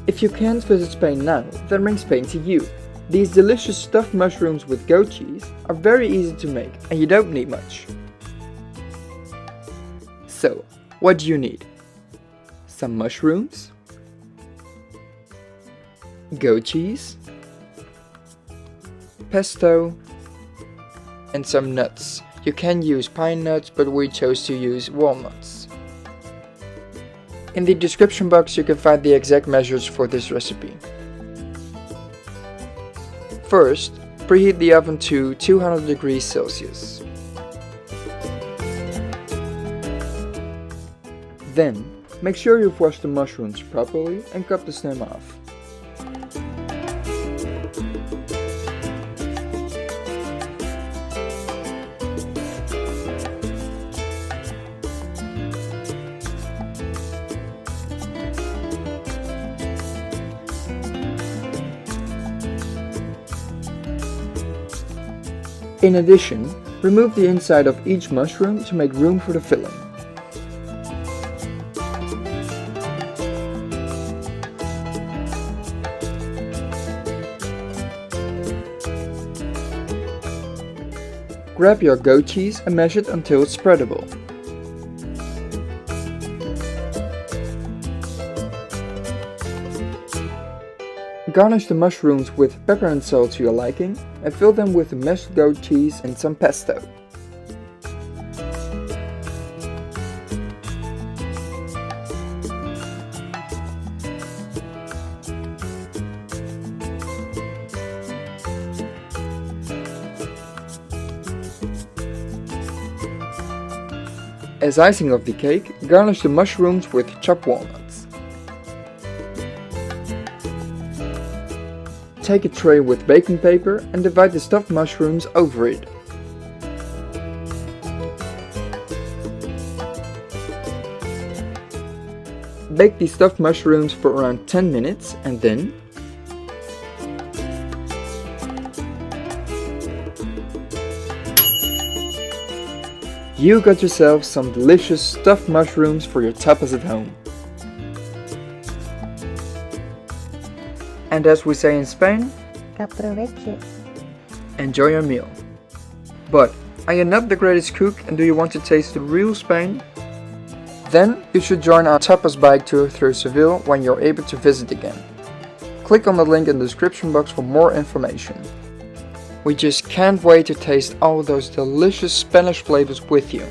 If you can't visit Spain now, then bring Spain to you. These delicious stuffed mushrooms with goat cheese are very easy to make and you don't need much. So, what do you need? Some mushrooms, goat cheese, pesto, and some nuts. You can use pine nuts, but we chose to use walnuts. In the description box you can find the exact measures for this recipe. First, preheat the oven to 200 degrees Celsius. Then, make sure you've washed the mushrooms properly and cut the stem off. In addition, remove the inside of each mushroom to make room for the filling. Grab your goat cheese and mash it until it's spreadable. Garnish the mushrooms with pepper and salt to your liking and fill them with the mashed goat cheese and some pesto. As icing of the cake, garnish the mushrooms with chopped walnuts. Take a tray with baking paper and divide the stuffed mushrooms over it. Bake the stuffed mushrooms for around 10 minutes and then you got yourself some delicious stuffed mushrooms for your tapas at home. And as we say in Spain, aproveche. Enjoy your meal. But are you not the greatest cook and do you want to taste the real Spain? Then you should join our tapas bike tour through Seville when you're able to visit again. Click on the link in the description box for more information. We just can't wait to taste all those delicious Spanish flavors with you.